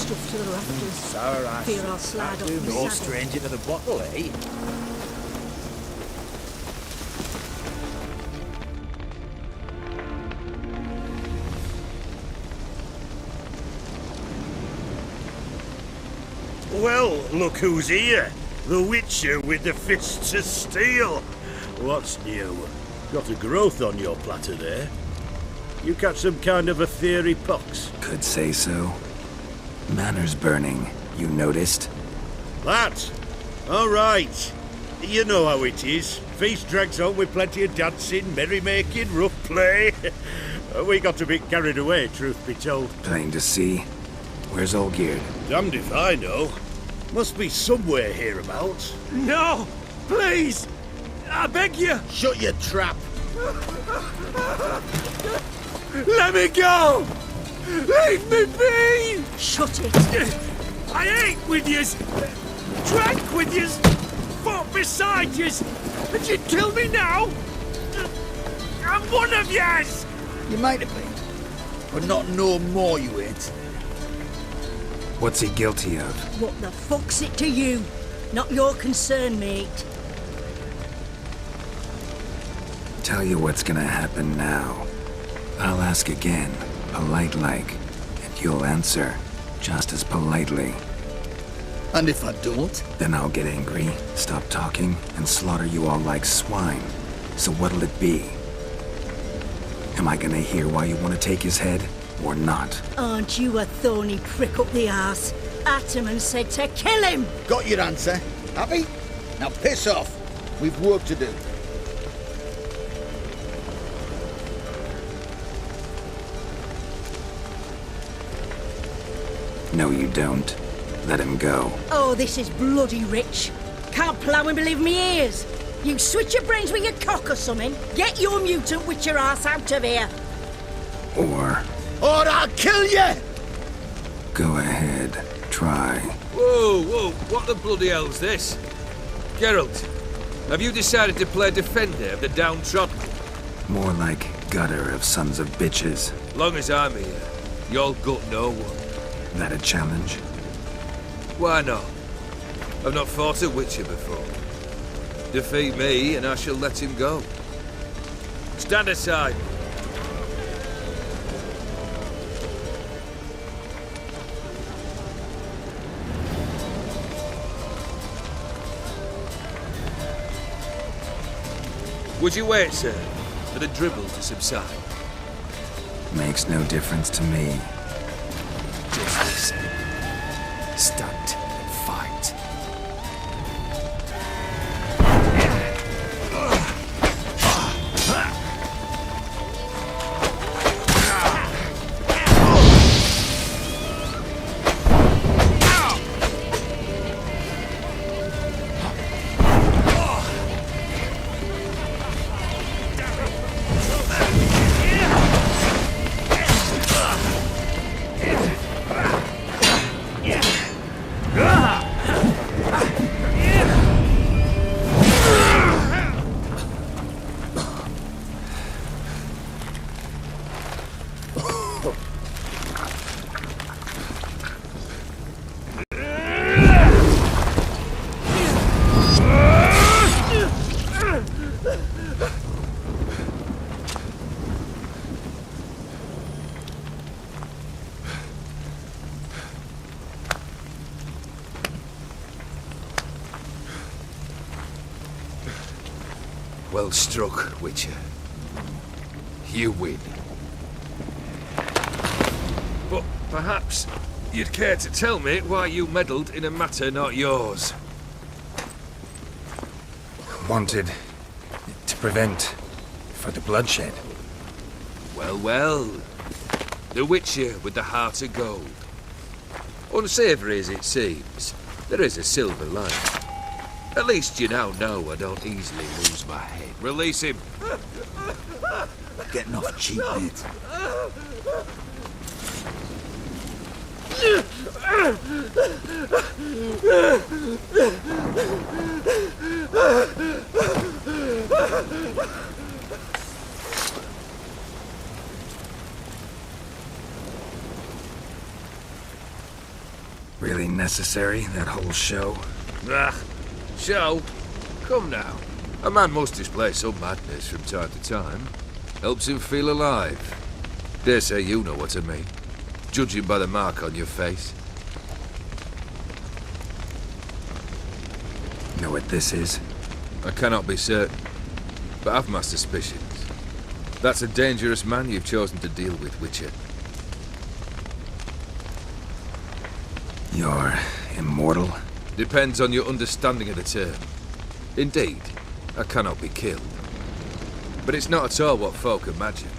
stuff to the rafters. Alright. Fear I'll slide off Do the no saddle. stranger to the bottle, eh? Well, look who's here. The Witcher with the fists of steel. What's new? Got a growth on your platter there. You catch some kind of a theory pox? Could say so. Manor's burning, you noticed? That? All right. You know how it is. Feast drags on with plenty of dancing, merrymaking, rough play. We got a bit carried away, truth be told. Plain to see. Where's Olgierd? Damned if I know. Must be somewhere hereabouts. No! Please! I beg you! Shut your trap. Let me go! Leave me be! Shut it! I ate with yous! Drank with yous! Fought beside yous! And you'd kill me now? I'm one of yous! You might have been, but not no more you ain't. What's he guilty of? What the fuck's it to you? Not your concern, mate. Tell you what's gonna happen now. I'll ask again, polite-like, and you'll answer, just as politely. And if I don't? Then I'll get angry, stop talking, and slaughter you all like swine. So what'll it be? Am I gonna hear why you want to take his head, or not? Aren't you a thorny prick up the arse? Ataman said to kill him! Got your answer. Happy? Now piss off. We've work to do. No, you don't. Let him go. Oh, this is bloody rich. Can't plough and believe me ears. You switch your brains with your cock or something. Get your mutant witcher ass out of here. Or Or I'll kill you! go ahead, try. Whoa, whoa, what the bloody hell's this? Geralt, have you decided to play defender of the downtrodden? More like gutter of sons of bitches. Long as I'm here, you'll gut no one. That a challenge? Why not? I've not fought a witcher before. Defeat me and I shall let him go. Stand aside. Would you wait, sir, for the dribble to subside? Makes no difference to me. Just listen. Stunt and fight. Well struck, Witcher. You win. But perhaps you'd care to tell me why you meddled in a matter not yours. Wanted to prevent further bloodshed. Well, well. The Witcher with the heart of gold. Unsavoury as it seems, there is a silver lining. At least you now know I don't easily lose my head. Release him. Getting off cheap, mate. Really necessary, that whole show? Ah, show? Come now. A man must display some madness from time to time. Helps him feel alive. Dare say you know what I mean. Judging by the mark on your face. Know what this is? I cannot be certain, but I've my suspicions. That's a dangerous man you've chosen to deal with, Witcher. You're immortal? Depends on your understanding of the term. Indeed, I cannot be killed. But it's not at all what folk imagine.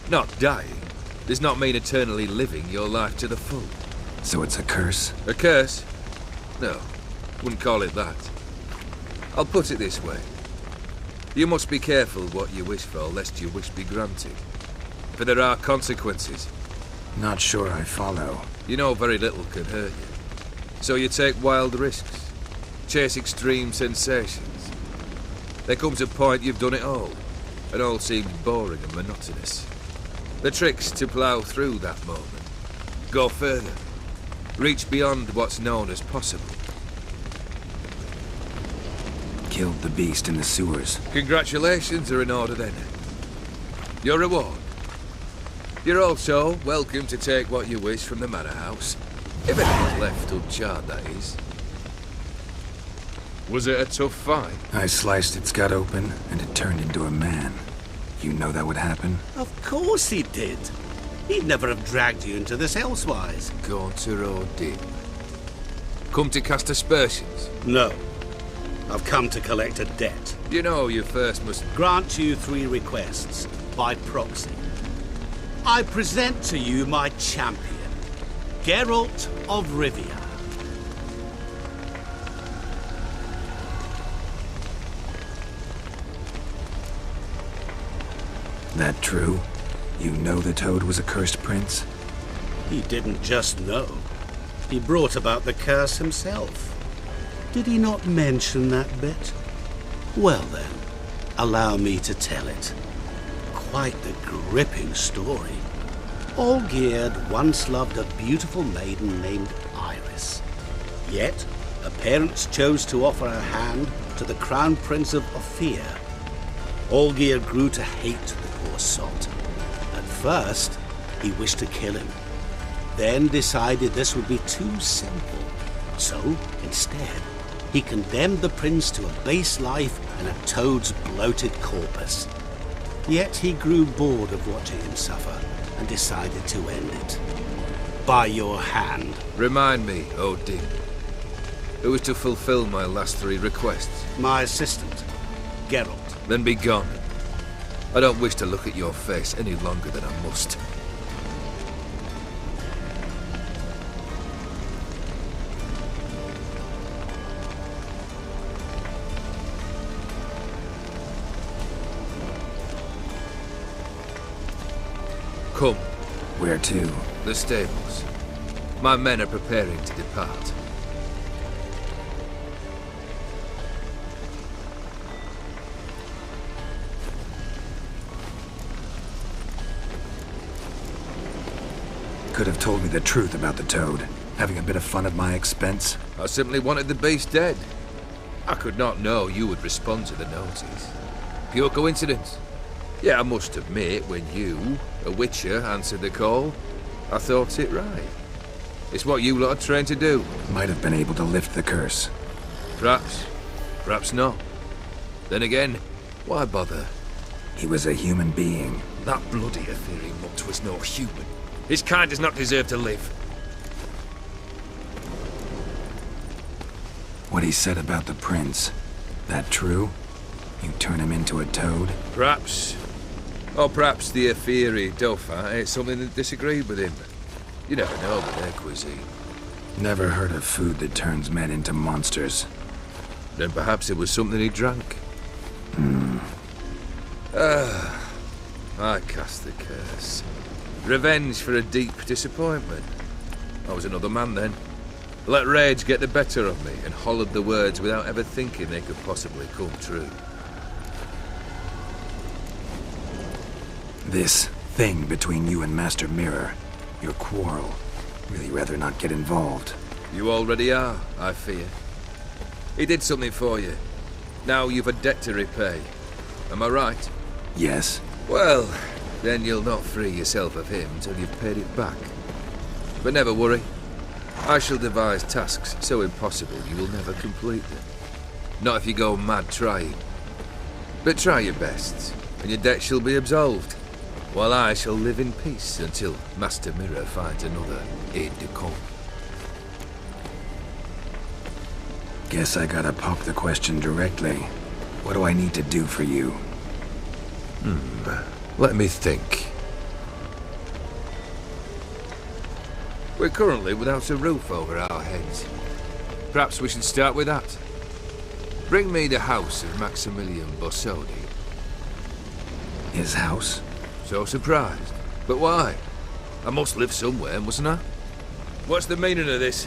Not dying does not mean eternally living your life to the full. So it's a curse? A curse? No, wouldn't call it that. I'll put it this way. You must be careful what you wish for, lest your wish be granted. For there are consequences. Not sure I follow. You know very little can hurt you. So you take wild risks. Chase extreme sensations. There comes a point you've done it all, and all seems boring and monotonous. The trick's to plough through that moment. Go further. Reach beyond what's known as possible. Killed the beast in the sewers. Congratulations are in order then. Your reward. You're also welcome to take what you wish from the manor house. If anything's left uncharred, that is. Was it a tough fight? I sliced its gut open, and it turned into a man. You know that would happen? Of course he did. He'd never have dragged you into this elsewise. Gaunter O'Dim. Come to cast aspersions? No. I've come to collect a debt. You know you first must... Grant you 3 requests, by proxy. I present to you my champion, Geralt of Rivia. That true? You know the Toad was a cursed prince? He didn't just know. He brought about the curse himself. Did he not mention that bit? Well then, allow me to tell it. Quite the gripping story. Olgierd once loved a beautiful maiden named Iris. Yet, her parents chose to offer her hand to the Crown Prince of Ophir. Olgierd grew to hate the poor sot. At first, he wished to kill him. Then decided this would be too simple. So, instead, he condemned the prince to a base life in a toad's bloated corpus. Yet he grew bored of watching him suffer and decided to end it. By your hand. Remind me, O'Dim. Who was to fulfill my last 3 requests? My assistant, Geralt. Then be gone. I don't wish to look at your face any longer than I must. Come. Where to? The stables. My men are preparing to depart. Could have told me the truth about the Toad. Having a bit of fun at my expense. I simply wanted the beast dead. I could not know you would respond to the notice. Pure coincidence. Yeah, I must admit, when you, a Witcher, answered the call, I thought it right. It's what you lot are trained to do. Might have been able to lift the curse. Perhaps. Perhaps not. Then again, why bother? He was a human being. That bloody Aetheri mutt was no human. His kind does not deserve to live. What he said about the prince, that true? You turn him into a toad? Perhaps. Or perhaps the Aetheri Dauphin ate something that disagreed with him. You never know with their cuisine. Never heard of food that turns men into monsters. Then perhaps it was something he drank. I cast the curse. Revenge for a deep disappointment. I was another man then. Let rage get the better of me and hollered the words without ever thinking they could possibly come true. This thing between you and Master Mirror, your quarrel, really rather not get involved. You already are, I fear. He did something for you. Now you've a debt to repay. Am I right? Yes. Well, then you'll not free yourself of him till you've paid it back. But never worry. I shall devise tasks so impossible you will never complete them. Not if you go mad trying. But try your best, and your debt shall be absolved, while I shall live in peace until Master Mirror finds another aide-de-camp. Guess I gotta pop the question directly. What do I need to do for you? Let me think. We're currently without a roof over our heads. Perhaps we should start with that. Bring me the house of Maximilian Borsodi. His house? So surprised. But why? I must live somewhere, mustn't I? What's the meaning of this?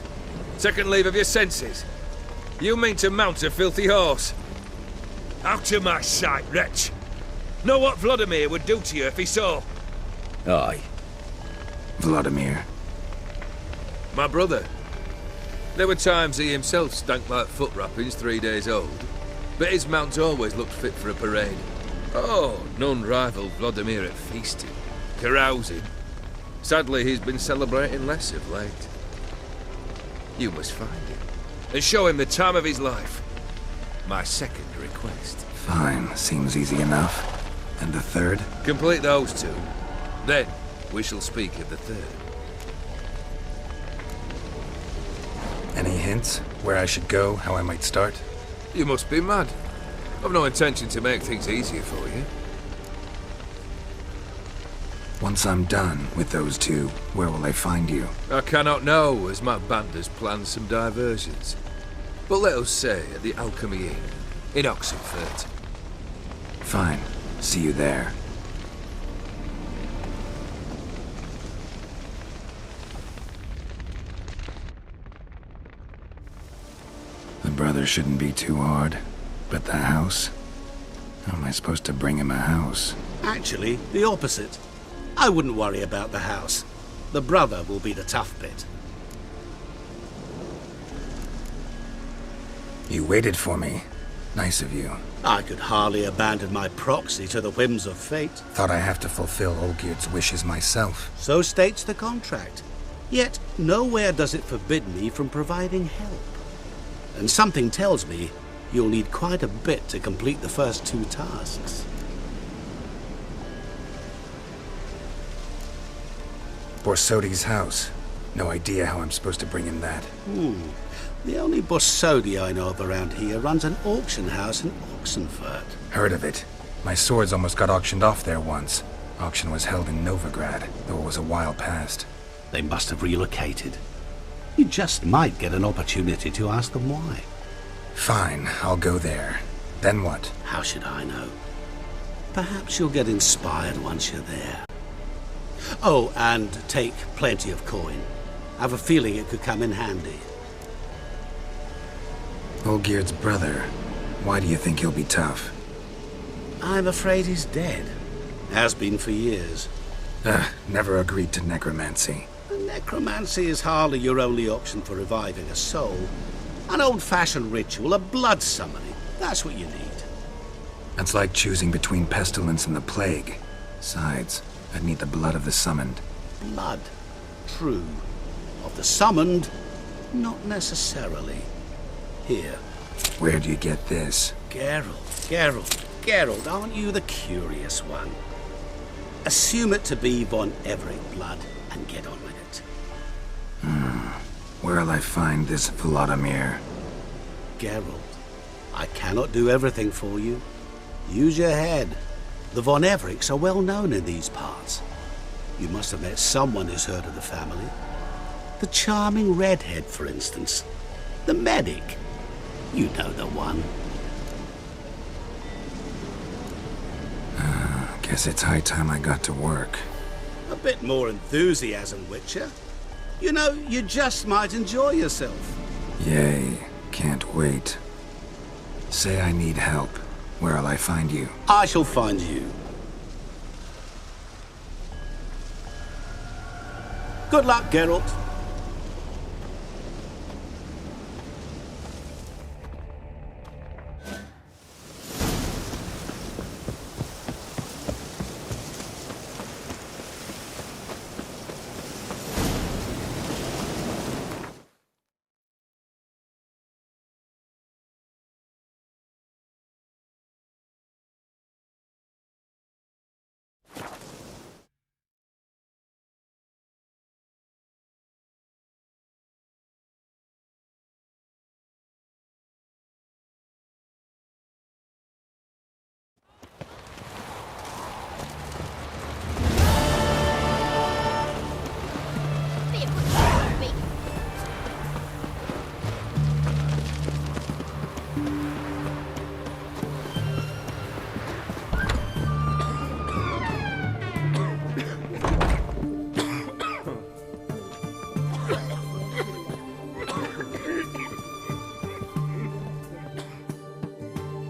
Second leave of your senses? You mean to mount a filthy horse? Out of my sight, wretch! Know what Vladimir would do to you if he saw? Aye. Vladimir. My brother. There were times he himself stank like foot wrappings 3 days old, but his mount always looked fit for a parade. Oh, none rivaled Vladimir at feasting, carousing. Sadly, he's been celebrating less of late. You must find him, and show him the time of his life. My second request. Fine, seems easy enough. And the third? Complete those two. Then, we shall speak of the third. Any hints? Where I should go? How I might start? You must be mad. I've no intention to make things easier for you. Once I'm done with those two, where will I find you? I cannot know, as my band has planned some diversions. But let us say at the Alchemy Inn, in Oxenfurt. Fine. See you there. The brother shouldn't be too hard. But the house? How am I supposed to bring him a house? Actually, the opposite. I wouldn't worry about the house. The brother will be the tough bit. You waited for me. Nice of you. I could hardly abandon my proxy to the whims of fate. Thought I have to fulfill Olgierd's wishes myself. So states the contract. Yet, nowhere does it forbid me from providing help. And something tells me you'll need quite a bit to complete the first two tasks. Borsodi's house. No idea how I'm supposed to bring him that. The only Borsodi I know of around here runs an auction house in Oxenfurt. Heard of it. My swords almost got auctioned off there once. Auction was held in Novigrad, though it was a while past. They must have relocated. You just might get an opportunity to ask them why. Fine, I'll go there. Then what? How should I know? Perhaps you'll get inspired once you're there. Oh, and take plenty of coin. I have a feeling it could come in handy. Olgierd's brother. Why do you think he'll be tough? I'm afraid he's dead. Has been for years. Never agreed to necromancy. Necromancy is hardly your only option for reviving a soul. An old-fashioned ritual, a blood summoning. That's what you need. That's like choosing between pestilence and the plague. Besides, I'd need the blood of the summoned. Blood. True. Of the summoned, not necessarily. Here. Where do you get this? Geralt, aren't you the curious one? Assume it to be von Everett blood and get on with it. Where'll I find this Vladimir? Geralt, I cannot do everything for you. Use your head. The von Evericks are well known in these parts. You must have met someone who's heard of the family. The charming redhead, for instance. The medic. You know the one. Guess it's high time I got to work. A bit more enthusiasm, Witcher. You know, you just might enjoy yourself. Yay, can't wait. Say I need help. Where'll I find you? I shall find you. Good luck, Geralt. you put your me.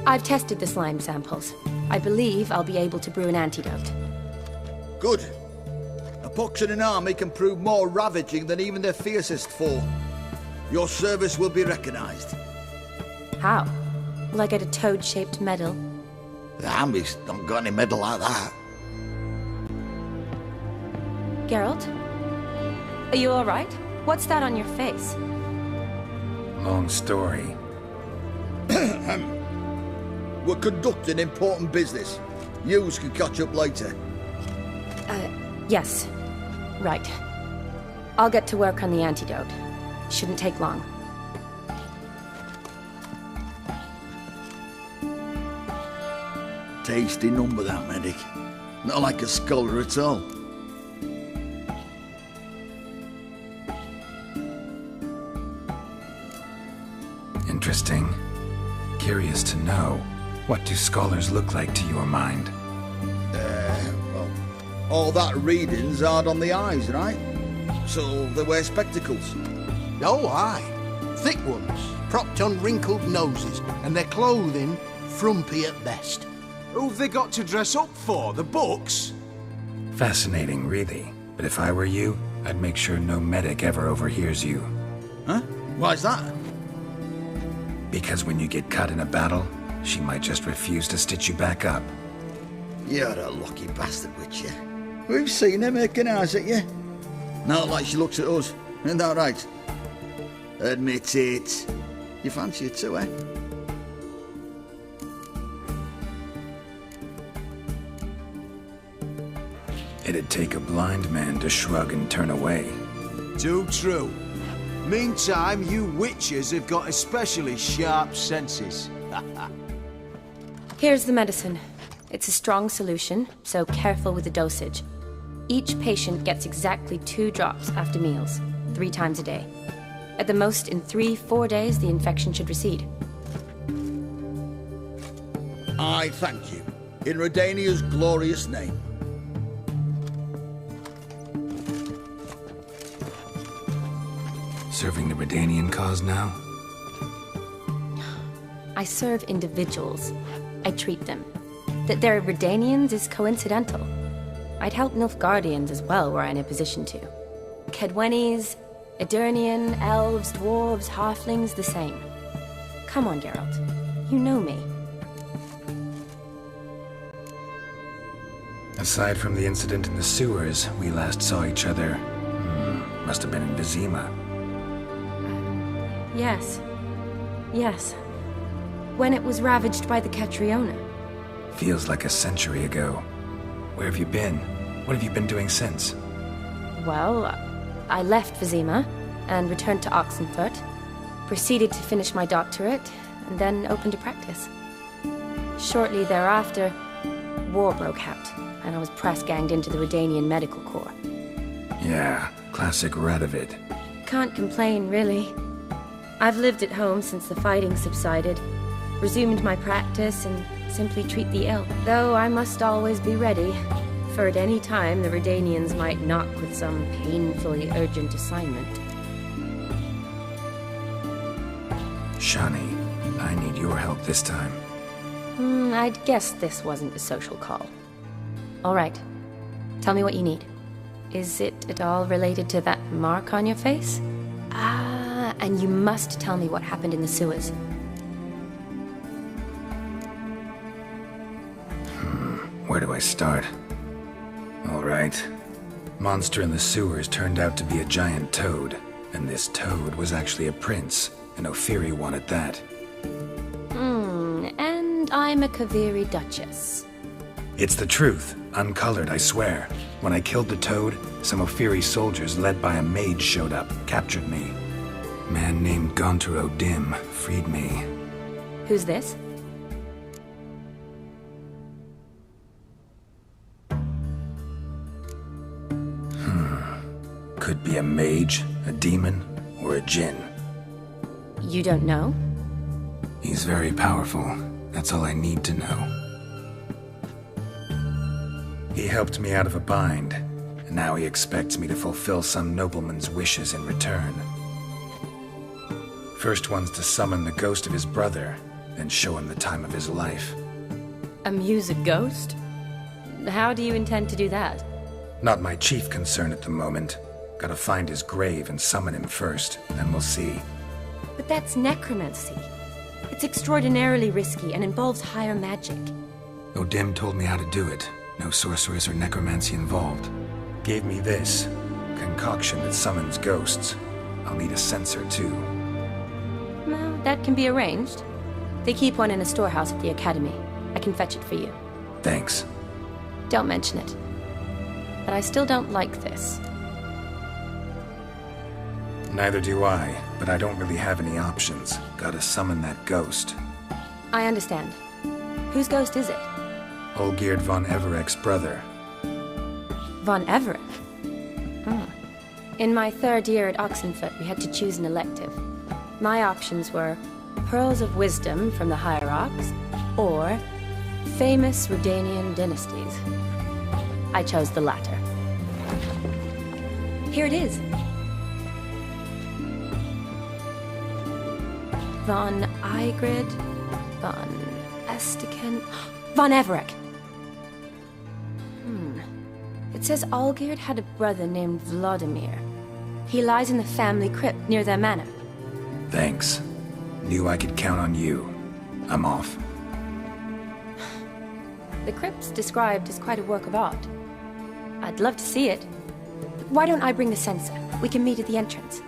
I've tested the slime samples. I believe I'll be able to brew an antidote. Good. A pox in an army can prove more ravaging than even their fiercest foe. Your service will be recognized. How? Will I get a toad-shaped medal? The army's not got any medal like that. Geralt? Are you alright? What's that on your face? Long story. We're conducting important business. Yous can catch up later. Yes. Right. I'll get to work on the antidote. Shouldn't take long. Tasty number, that medic. Not like a scholar at all. Interesting. Curious to know, what do scholars look like to your mind? Well, all that reading's hard on the eyes, right? So they wear spectacles. Oh, aye. Thick ones, propped on wrinkled noses, and their clothing frumpy at best. Who've they got to dress up for? The books? Fascinating, really. But if I were you, I'd make sure no medic ever overhears you. Huh? Why's that? Because when you get cut in a battle, she might just refuse to stitch you back up. You're a lucky bastard, Witcher. We've seen her making eyes at you. Not like she looks at us. Isn't that right? Admit it. You fancy her too, eh? It'd take a blind man to shrug and turn away. Too true. Meantime, you witches have got especially sharp senses. Here's the medicine. It's a strong solution, so careful with the dosage. Each patient gets exactly 2 drops after meals, 3 times a day. At the most, in 3-4 days, the infection should recede. I thank you. In Redania's glorious name. Serving the Redanian cause now? I serve individuals. I treat them. That they're Redanians is coincidental. I'd help Nilfgaardians as well were I in a position to. Kedwenis, Edirnian, elves, dwarves, halflings, the same. Come on, Geralt. You know me. Aside from the incident in the sewers, we last saw each other... must have been in Vizima. Yes. Yes. When it was ravaged by the Catriona. Feels like a century ago. Where have you been? What have you been doing since? Well, I left Vizima and returned to Oxenfurt, proceeded to finish my doctorate, and then opened a practice. Shortly thereafter, war broke out, and I was press-ganged into the Redanian Medical Corps. Yeah, classic Radovid. Can't complain, really. I've lived at home since the fighting subsided, resumed my practice, and simply treat the ill. Though I must always be ready, for at any time the Redanians might knock with some painfully urgent assignment. Shani, I need your help this time. I'd guess this wasn't a social call. All right. Tell me what you need. Is it at all related to that mark on your face? Ah, and you must tell me what happened in the sewers. Where do I start? All right. Monster in the sewers turned out to be a giant toad, and this toad was actually a prince, an Ophiri one at that. And I'm a Kaviri Duchess. It's the truth, uncolored, I swear. When I killed the toad, some Ophiri soldiers led by a mage showed up, captured me. A man named Gontaro Dim freed me. Who's this? Could Be a mage, a demon, or a djinn. You don't know? He's very powerful. That's all I need to know. He helped me out of a bind, and now he expects me to fulfill some nobleman's wishes in return. First one's to summon the ghost of his brother, then show him the time of his life. Amuse a ghost? How do you intend to do that? Not my chief concern at the moment. Gotta find his grave and summon him first, then we'll see. But that's necromancy. It's extraordinarily risky and involves higher magic. O'Dim told me how to do it. No sorceress or necromancy involved. Gave me this concoction that summons ghosts. I'll need a censer too. Well, that can be arranged. They keep one in a storehouse at the academy. I can fetch it for you. Thanks. Don't mention it. But I still don't like this. Neither do I, but I don't really have any options. Gotta summon that ghost. I understand. Whose ghost is it? Olgierd von Everek's brother. Von Everek? In my third year at Oxenfoot, we had to choose an elective. My options were Pearls of Wisdom from the Hierarchs, or famous Redanian dynasties. I chose the latter. Here it is. Von Igrid, von Estiken, von Everek. It says Olgierd had a brother named Vladimir. He lies in the family crypt near their manor. Thanks. Knew I could count on you. I'm off. The crypt's described as quite a work of art. I'd love to see it. Why don't I bring the censer? We can meet at the entrance.